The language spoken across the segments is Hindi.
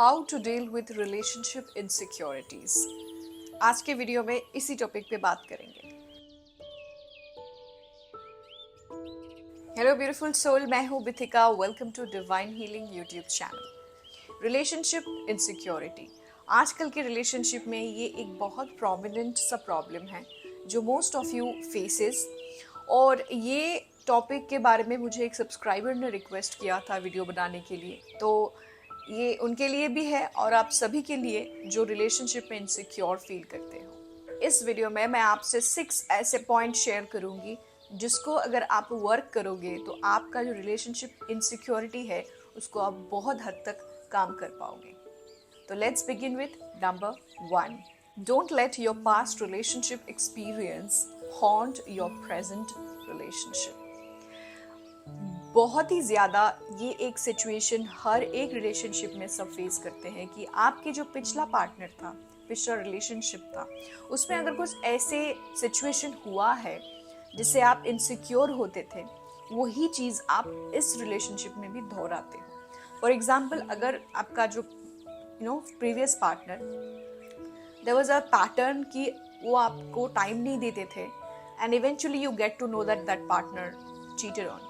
How to deal with relationship insecurities. आज के वीडियो में इसी टॉपिक पे बात करेंगे। हेलो ब्यूटीफुल सोल, मैं हूँ Bithika. Welcome to divine healing YouTube channel. Relationship insecurity आजकल के रिलेशनशिप में ये एक बहुत प्रोमिनेंट सा प्रॉब्लम है जो मोस्ट ऑफ यू फेसेस। और ये टॉपिक के बारे में मुझे एक सब्सक्राइबर ने रिक्वेस्ट किया था वीडियो बनाने के लिए, तो ये उनके लिए भी है और आप सभी के लिए जो रिलेशनशिप में इनसिक्योर फील करते हो। इस वीडियो में मैं आपसे 6 ऐसे पॉइंट शेयर करूंगी जिसको अगर आप वर्क करोगे तो आपका जो रिलेशनशिप इनसिक्योरिटी है उसको आप बहुत हद तक काम कर पाओगे। तो let's begin with number 1। Don't let your past relationship experience haunt your present relationship. बहुत ही ज़्यादा ये एक सिचुएशन हर एक रिलेशनशिप में सब फेस करते हैं कि आपके जो पिछला पार्टनर था, पिछला रिलेशनशिप था, उसमें अगर कुछ ऐसे सिचुएशन हुआ है जिससे आप इनसिक्योर होते थे, वही चीज़ आप इस रिलेशनशिप में भी दोहराते हो। फॉर एग्जाम्पल, अगर आपका जो previous partner, there was a pattern कि वो आपको टाइम नहीं देते थे and eventually you get to know that partner cheated on you.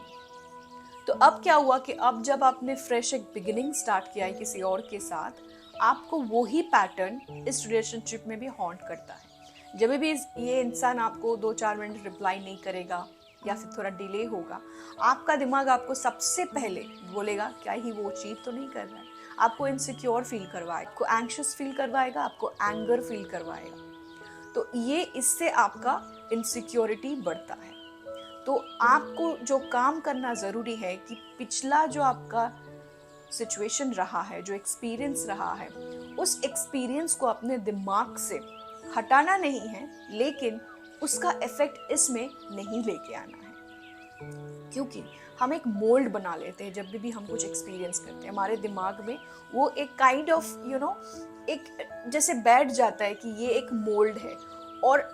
तो अब क्या हुआ कि अब जब आपने फ्रेश एक बिगिनिंग स्टार्ट किया है किसी और के साथ, आपको वही पैटर्न इस रिलेशनशिप में भी हॉन्ट करता है। जब भी ये इंसान आपको 2-4 मिनट रिप्लाई नहीं करेगा या फिर थोड़ा डिले होगा, आपका दिमाग आपको सबसे पहले बोलेगा क्या ही वो चीट तो नहीं कर रहा है। आपको इनसिक्योर फील करवाएगा, आपको एंग्शियस फील करवाएगा, आपको एंगर फील करवाएगा। तो ये इससे आपका इनसिक्योरिटी बढ़ता है। तो आपको जो काम करना ज़रूरी है कि पिछला जो आपका सिचुएशन रहा है, जो एक्सपीरियंस रहा है, उस एक्सपीरियंस को अपने दिमाग से हटाना नहीं है, लेकिन उसका इफेक्ट इसमें नहीं लेके आना है। क्योंकि हम एक मोल्ड बना लेते हैं जब भी हम कुछ एक्सपीरियंस करते हैं। हमारे दिमाग में वो एक काइंड ऑफ एक जैसे बैठ जाता है कि ये एक मोल्ड है, और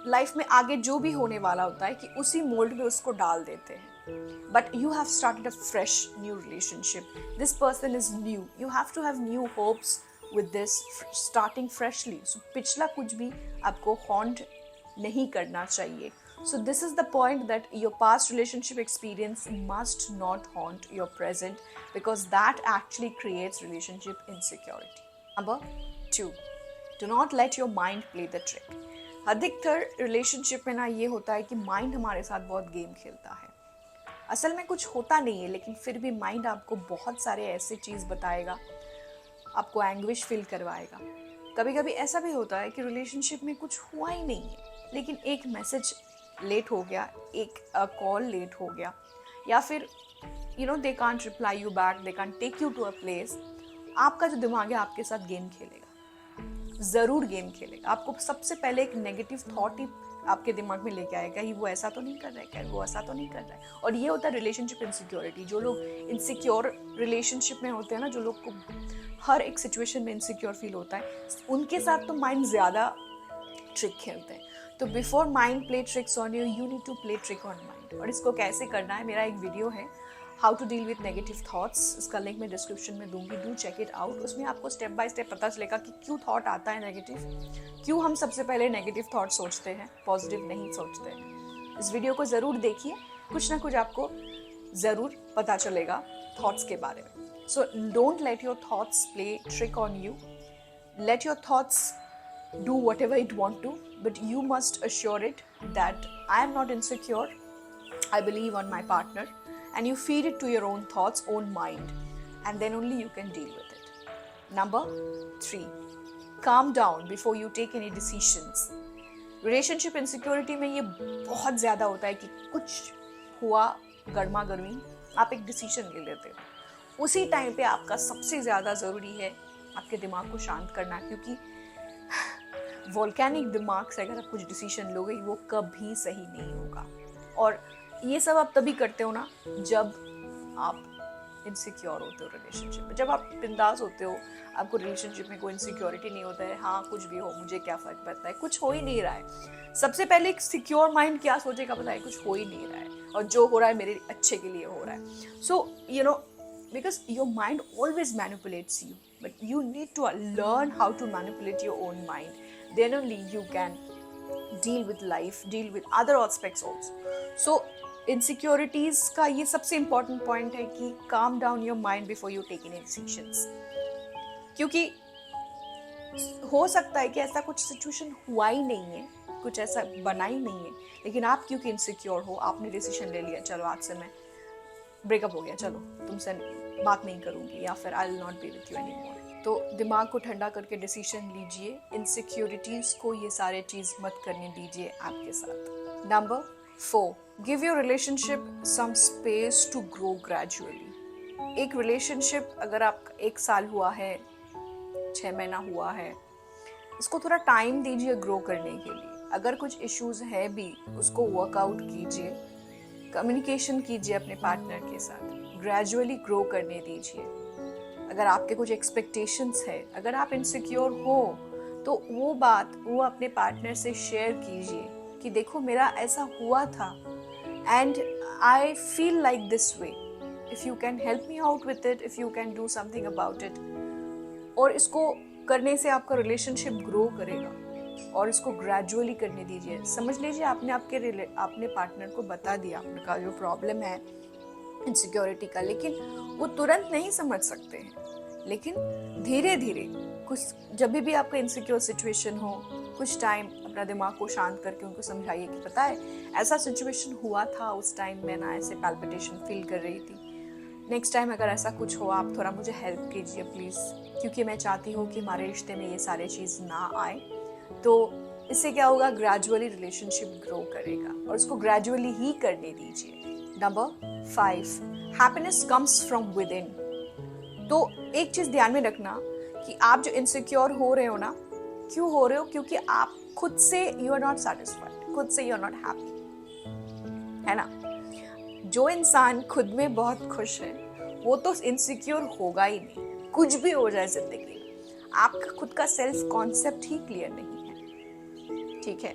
लाइफ में आगे जो भी होने वाला होता है कि उसी मोल्ड में उसको डाल देते हैं। But you have started a fresh new relationship, this person is new, you have to have new hopes with this, starting freshly. So पिछला कुछ भी आपको हॉन्ट नहीं करना चाहिए। So this is the point that your past relationship experience must not haunt your present, because that actually creates relationship insecurity. Number 2, do not let your mind play the trick. अधिकतर रिलेशनशिप में ना ये होता है कि माइंड हमारे साथ बहुत गेम खेलता है। असल में कुछ होता नहीं है, लेकिन फिर भी माइंड आपको बहुत सारे ऐसे चीज़ बताएगा, आपको एंग्विश फील करवाएगा। कभी कभी ऐसा भी होता है कि रिलेशनशिप में कुछ हुआ ही नहीं है, लेकिन एक मैसेज लेट हो गया, एक कॉल लेट हो गया, या फिर they can't reply you back, they can't take you to a place. आपका जो दिमाग है आपके साथ गेम खेलेगा, ज़रूर गेम खेलेगा। आपको सबसे पहले एक नेगेटिव थॉट ही आपके दिमाग में लेके आएगा, ही वो ऐसा तो नहीं कर रहा है, क्या वो ऐसा तो नहीं कर रहा है। और ये होता है रिलेशनशिप इनसिक्योरिटी। जो लोग इनसिक्योर रिलेशनशिप में होते हैं ना, जो लोग को हर एक सिचुएशन में इनसिक्योर फील होता है, उनके साथ तो माइंड ज़्यादा ट्रिक खेलते हैं। तो before mind play tricks on you, you need to play trick on mind. और इसको कैसे करना है, मेरा एक वीडियो है how to deal with negative thoughts, इसका लिंक मैं डिस्क्रिप्शन में दूंगी, डू चेक इट आउट। उसमें आपको स्टेप बाय स्टेप पता चलेगा कि क्यों थॉट आता है नेगेटिव, क्यों हम सबसे पहले नेगेटिव थॉट सोचते हैं, पॉजिटिव नहीं सोचते हैं। इस वीडियो को ज़रूर देखिए, कुछ ना कुछ आपको ज़रूर पता चलेगा थॉट्स के बारे में। So don't let your thoughts play trick on you, let your thoughts do whatever it want to, but you must assure it that I am not insecure, I believe on my partner, and you feed it to your own thoughts, own mind, and then only you can deal with it. Number 3, calm down before you take any decisions. Relationship insecurity में ये बहुत ज़्यादा होता है कि कुछ हुआ गर्मा गर्मी, आप एक डिसीजन ले लेते हो। उसी टाइम पे आपका सबसे ज़्यादा ज़रूरी है आपके दिमाग को शांत करना, क्योंकि वोल्केनिक दिमाग से अगर आप कुछ डिसीजन लोगे वो कभी सही नहीं होगा। और ये सब आप तभी करते हो ना जब आप इनसिक्योर होते हो रिलेशनशिप में। जब आप बिंदास होते हो, आपको रिलेशनशिप में कोई इनसिक्योरिटी नहीं होता है, हाँ कुछ भी हो मुझे क्या फ़र्क पड़ता है, कुछ हो ही नहीं रहा है। सबसे पहले एक सिक्योर माइंड क्या सोचेगा पता है, कुछ हो ही नहीं रहा है और जो हो रहा है मेरे अच्छे के लिए हो रहा है। So because your mind always manipulates you, but you need to learn how to manipulate your own mind. Then only you can deal with life, deal with other aspects also. So insecurities का ये सबसे important point है कि calm down your mind before you take any decisions. क्योंकि हो सकता है कि ऐसा कुछ सिचुएशन हुआ ही नहीं है, कुछ ऐसा बना ही नहीं है, लेकिन आप क्योंकि इनसिक्योर हो, आपने डिसीजन ले लिया, चलो आज से मैं ब्रेकअप हो गया, चलो तुमसे बात नहीं करूंगी, या फिर I will not be with you any more. तो दिमाग को ठंडा करके डिसीजन लीजिए. इनसिक्योरिटीज को ये सारे चीज मत करने दीजिए आपके साथ. Number 4, give your relationship some space to grow gradually. एक रिलेशनशिप अगर आप 1 साल हुआ है, 6 महीना हुआ है, इसको थोड़ा टाइम दीजिए ग्रो करने के लिए. अगर कुछ इश्यूज है भी, उसको वर्कआउट कीजिए, कम्युनिकेशन कीजिए अपने पार्टनर के साथ, ग्रेजुअली ग्रो करने दीजिए. अगर आपके कुछ एक्सपेक्टेशंस है, अगर आप इनसिक्योर हो, तो वो बात वो अपने पार्टनर से शेयर कीजिए कि देखो मेरा ऐसा हुआ था and I feel like this way, if you can help me out with it, if you can do something about it. और इसको करने से आपका रिलेशनशिप ग्रो करेगा, और इसको ग्रेजुअली करने दीजिए. समझ लीजिए आपने अपने पार्टनर को बता दिया आपका जो प्रॉब्लम है इनसिक्योरिटी का, लेकिन वो तुरंत नहीं समझ सकते हैं. लेकिन धीरे धीरे कुछ, जब भी आपका इनसिक्योर सिचुएशन हो, कुछ टाइम अपना दिमाग को शांत करके उनको समझाइए कि पता है ऐसा सिचुएशन हुआ था, उस टाइम मैं ना ऐसे पैल्पिटेशन फील कर रही थी. नेक्स्ट टाइम अगर ऐसा कुछ हो, आप थोड़ा मुझे हेल्प कीजिए प्लीज़, क्योंकि मैं चाहती हूँ कि हमारे रिश्ते में ये सारे चीज़ ना आए. तो इससे क्या होगा, ग्रेजुअली रिलेशनशिप ग्रो करेगा, और उसको ग्रेजुअली ही करने दीजिए. Number 5, happiness comes from with in. तो एक चीज़ ध्यान में रखना कि आप जो इनसिक्योर हो रहे हो ना, क्यों हो रहे हो, क्योंकि आप खुद से यू आर नॉट सेटिस्फाइड, खुद से यू आर नॉट हैप्पी, है ना. जो इंसान खुद में बहुत खुश है वो तो इनसिक्योर होगा ही नहीं, कुछ भी हो जाए जिंदगी में. आपका खुद का सेल्फ कॉन्सेप्ट ही क्लियर नहीं है, ठीक है.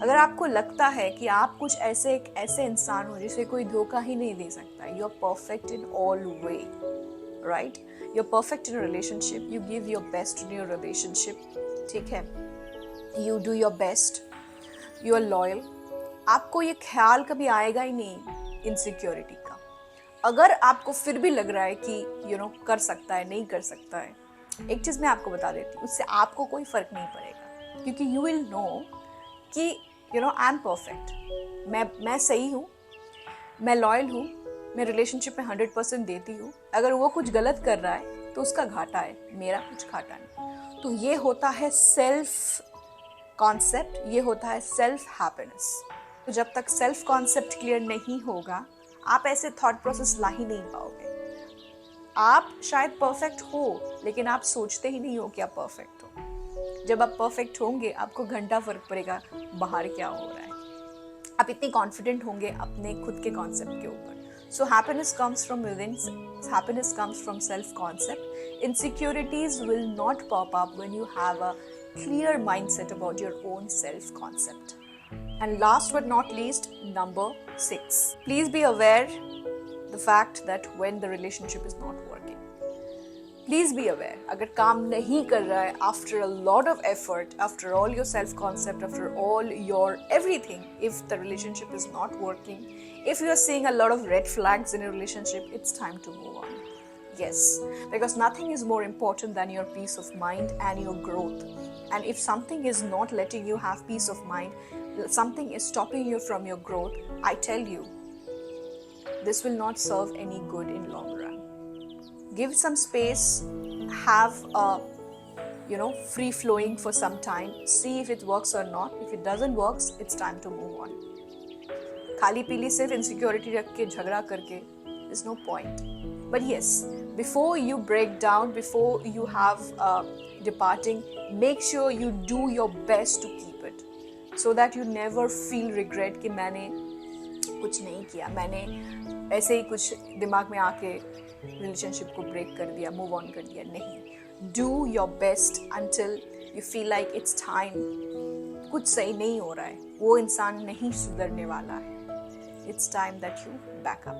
अगर आपको लगता है कि आप कुछ ऐसे इंसान हो जिसे कोई धोखा ही नहीं दे सकता, you are perfect in all way, right. You are perfect in relationship, you give your best in your relationship, ठीक है. You do your best, you are loyal. आपको ये ख्याल कभी आएगा ही नहीं इनसिक्योरिटी का. अगर आपको फिर भी लग रहा है कि कर सकता है, नहीं कर सकता है, एक चीज मैं आपको बता देती हूँ, उससे आपको कोई फर्क नहीं पड़ेगा, क्योंकि यू विल नो कि आई एम परफेक्ट, मैं सही हूँ, मैं लॉयल हूँ, मैं रिलेशनशिप में 100% देती हूँ. अगर वो कुछ गलत कर रहा है तो उसका घाटा है, मेरा कुछ घाटा नहीं. तो ये होता है सेल्फ कॉन्सेप्ट, ये होता है सेल्फ हैप्पीनेस. तो जब तक सेल्फ कॉन्सेप्ट क्लियर नहीं होगा, आप ऐसे थॉट प्रोसेस ला ही नहीं पाओगे. आप शायद परफेक्ट हो, लेकिन आप सोचते ही नहीं हो कि आप परफेक्ट हो. जब आप परफेक्ट होंगे, आपको घंटा फर्क पड़ेगा बाहर क्या हो रहा है. आप इतने कॉन्फिडेंट होंगे अपने खुद के कॉन्सेप्ट के ऊपर. So happiness comes from within, happiness comes from self concept. Insecurities will not pop up when you have a clear mindset about your own self concept. And last but not least, number 6, please be aware the fact that when the relationship is not working, please be aware, अगर काम नहीं कर रहा है, after a lot of effort, after all your self concept, after all your everything, if the relationship is not working, if you are seeing a lot of red flags in a relationship, it's time to move on. Yes, because nothing is more important than your peace of mind and your growth. And if something is not letting you have peace of mind, something is stopping you from your growth, I tell you, this will not serve any good in long run. Give some space, have a free flowing for some time, see if it works or not. If it doesn't work, it's time to move on. खाली पीली सिर्फ इनसिक्योरिटी रख के झगड़ा करके there's no point. But yes, before you break down, before you have departing, make sure you do your best to keep it, so that you never feel regret कि मैंने कुछ नहीं किया, मैंने ऐसे ही कुछ दिमाग में आके रिलेशनशिप को ब्रेक कर दिया, मूव ऑन कर दिया. नहीं, do your best until you feel like it's time. कुछ सही नहीं हो रहा है, वो इंसान नहीं सुधरने वाला है. It's time that you back up.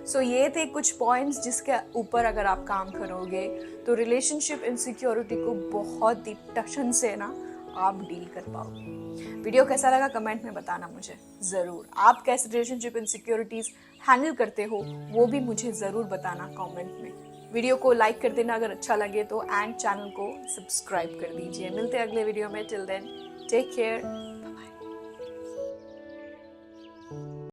सो ये थे कुछ पॉइंट्स जिसके ऊपर अगर आप काम करोगे तो रिलेशनशिप इनसिक्योरिटी को बहुत ही टशन से ना आप डील कर पाओगे। वीडियो कैसा लगा कमेंट में बताना मुझे ज़रूर। आप कैसे रिलेशनशिप इनसिक्योरिटीज़ हैंडल करते हो वो भी मुझे ज़रूर बताना कमेंट में। वीडियो को लाइक कर देना अगर अच्छा लगे तो, एंड चैनल को सब्सक्राइब कर दीजिए। मिलते हैं अगले वीडियो में। Till then take care.